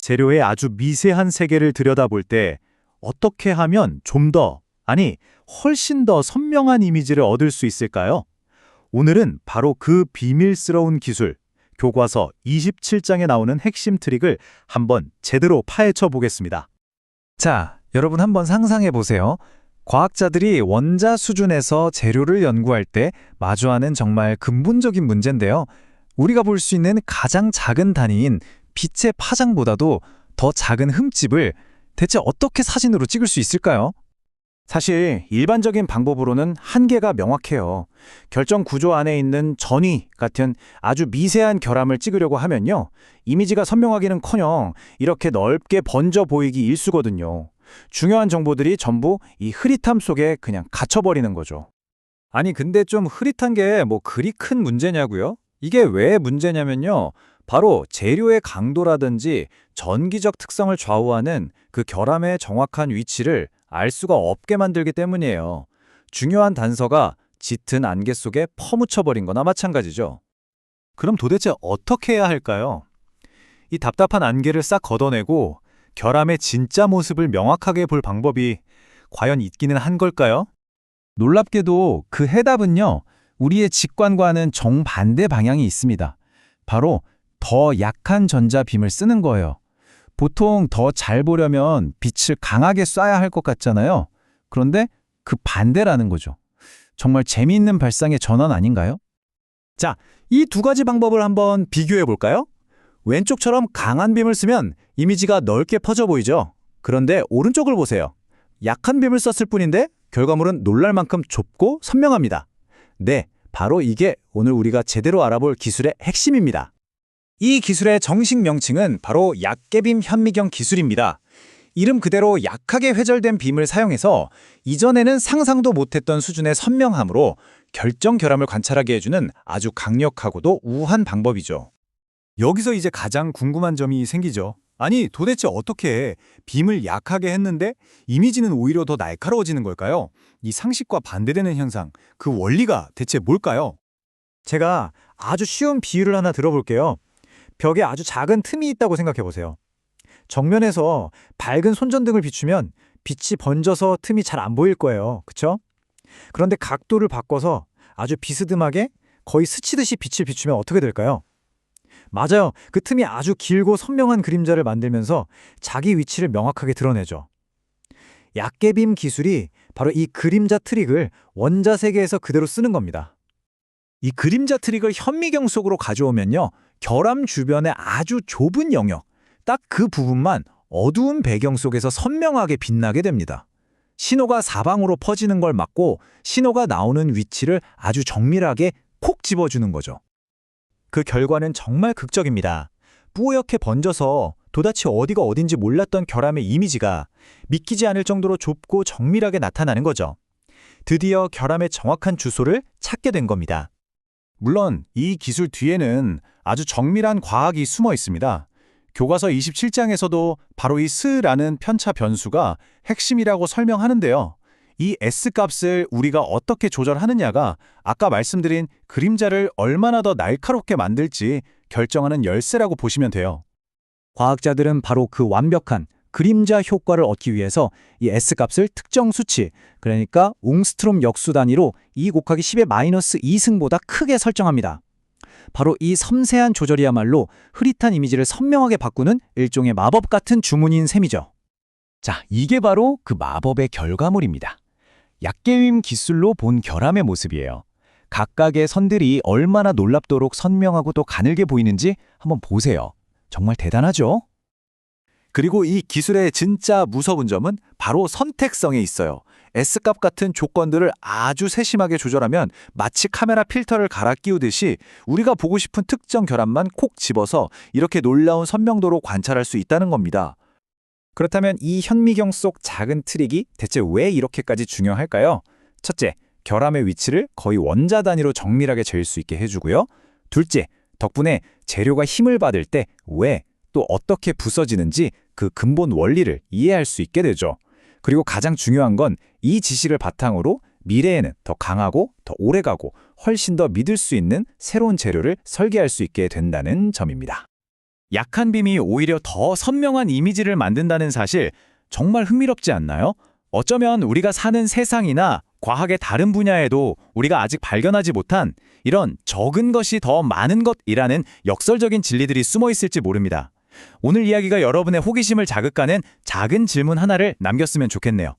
재료의 아주 미세한 세계를 들여다볼 때 어떻게 하면 좀 더, 아니, 훨씬 더 선명한 이미지를 얻을 수 있을까요? 오늘은 바로 그 비밀스러운 기술, 교과서 27장에 나오는 핵심 트릭을 한번 제대로 파헤쳐 보겠습니다. 자, 여러분 한번 상상해 보세요. 과학자들이 원자 수준에서 재료를 연구할 때 마주하는 정말 근본적인 문제인데요. 우리가 볼 수 있는 가장 작은 단위인 빛의 파장보다도 더 작은 흠집을 대체 어떻게 사진으로 찍을 수 있을까요? 사실 일반적인 방법으로는 한계가 명확해요. 결정 구조 안에 있는 전위 같은 아주 미세한 결함을 찍으려고 하면요, 이미지가 선명하기는커녕 이렇게 넓게 번져 보이기 일쑤거든요. 중요한 정보들이 전부 이 흐릿함 속에 그냥 갇혀버리는 거죠. 아니 근데 좀 흐릿한 게 뭐 그리 큰 문제냐고요? 이게 왜 문제냐면요. 바로 재료의 강도라든지 전기적 특성을 좌우하는 그 결함의 정확한 위치를 알 수가 없게 만들기 때문이에요. 중요한 단서가 짙은 안개 속에 퍼묻혀버린 거나 마찬가지죠. 그럼 도대체 어떻게 해야 할까요? 이 답답한 안개를 싹 걷어내고 결함의 진짜 모습을 명확하게 볼 방법이 과연 있기는 한 걸까요? 놀랍게도 그 해답은요. 우리의 직관과는 정반대 방향이 있습니다. 바로 더 약한 전자빔을 쓰는 거예요. 보통 더 잘 보려면 빛을 강하게 쏴야 할 것 같잖아요. 그런데 그 반대라는 거죠. 정말 재미있는 발상의 전환 아닌가요? 자, 이 두 가지 방법을 한번 비교해 볼까요? 왼쪽처럼 강한 빔을 쓰면 이미지가 넓게 퍼져 보이죠? 그런데 오른쪽을 보세요. 약한 빔을 썼을 뿐인데 결과물은 놀랄 만큼 좁고 선명합니다. 네, 바로 이게 오늘 우리가 제대로 알아볼 기술의 핵심입니다. 이 기술의 정식 명칭은 바로 약계빔 현미경 기술입니다. 이름 그대로 약하게 회절된 빔을 사용해서 이전에는 상상도 못했던 수준의 선명함으로 결정 결함을 관찰하게 해주는 아주 강력하고도 우한 방법이죠. 여기서 이제 가장 궁금한 점이 생기죠. 아니, 도대체 어떻게 빔을 약하게 했는데 이미지는 오히려 더 날카로워지는 걸까요? 이 상식과 반대되는 현상, 그 원리가 대체 뭘까요? 제가 아주 쉬운 비유를 하나 들어볼게요. 벽에 아주 작은 틈이 있다고 생각해 보세요. 정면에서 밝은 손전등을 비추면 빛이 번져서 틈이 잘 안 보일 거예요. 그쵸? 그런데 각도를 바꿔서 아주 비스듬하게 거의 스치듯이 빛을 비추면 어떻게 될까요? 맞아요. 그 틈이 아주 길고 선명한 그림자를 만들면서 자기 위치를 명확하게 드러내죠. 약계빔 기술이 바로 이 그림자 트릭을 원자 세계에서 그대로 쓰는 겁니다. 이 그림자 트릭을 현미경 속으로 가져오면요, 결함 주변의 아주 좁은 영역, 딱 그 부분만 어두운 배경 속에서 선명하게 빛나게 됩니다. 신호가 사방으로 퍼지는 걸 막고 신호가 나오는 위치를 아주 정밀하게 콕 집어주는 거죠. 그 결과는 정말 극적입니다. 뿌옇게 번져서 도대체 어디가 어딘지 몰랐던 결함의 이미지가 믿기지 않을 정도로 좁고 정밀하게 나타나는 거죠. 드디어 결함의 정확한 주소를 찾게 된 겁니다. 물론 이 기술 뒤에는 아주 정밀한 과학이 숨어 있습니다. 교과서 27장에서도 바로 이 스라는 편차 변수가 핵심이라고 설명하는데요. 이 S값을 우리가 어떻게 조절하느냐가 아까 말씀드린 그림자를 얼마나 더 날카롭게 만들지 결정하는 열쇠라고 보시면 돼요. 과학자들은 바로 그 완벽한 그림자 효과를 얻기 위해서 이 S값을 특정 수치, 그러니까 웅스트롬 역수 단위로 2 곱하기 10의 마이너스 2승보다 크게 설정합니다. 바로 이 섬세한 조절이야말로 흐릿한 이미지를 선명하게 바꾸는 일종의 마법 같은 주문인 셈이죠. 자, 이게 바로 그 마법의 결과물입니다. 약계빔 기술로 본 결함의 모습이에요. 각각의 선들이 얼마나 놀랍도록 선명하고 또 가늘게 보이는지 한번 보세요. 정말 대단하죠? 그리고 이 기술의 진짜 무서운 점은 바로 선택성에 있어요. S값 같은 조건들을 아주 세심하게 조절하면 마치 카메라 필터를 갈아 끼우듯이 우리가 보고 싶은 특정 결함만 콕 집어서 이렇게 놀라운 선명도로 관찰할 수 있다는 겁니다. 그렇다면 이 현미경 속 작은 트릭이 대체 왜 이렇게까지 중요할까요? 첫째, 결함의 위치를 거의 원자 단위로 정밀하게 재일 수 있게 해주고요. 둘째, 덕분에 재료가 힘을 받을 때 왜, 또 어떻게 부서지는지 그 근본 원리를 이해할 수 있게 되죠. 그리고 가장 중요한 건 이 지식을 바탕으로 미래에는 더 강하고 더 오래가고 훨씬 더 믿을 수 있는 새로운 재료를 설계할 수 있게 된다는 점입니다. 약한 빔이 오히려 더 선명한 이미지를 만든다는 사실 정말 흥미롭지 않나요? 어쩌면 우리가 사는 세상이나 과학의 다른 분야에도 우리가 아직 발견하지 못한 이런 적은 것이 더 많은 것이라는 역설적인 진리들이 숨어 있을지 모릅니다. 오늘 이야기가 여러분의 호기심을 자극하는 작은 질문 하나를 남겼으면 좋겠네요.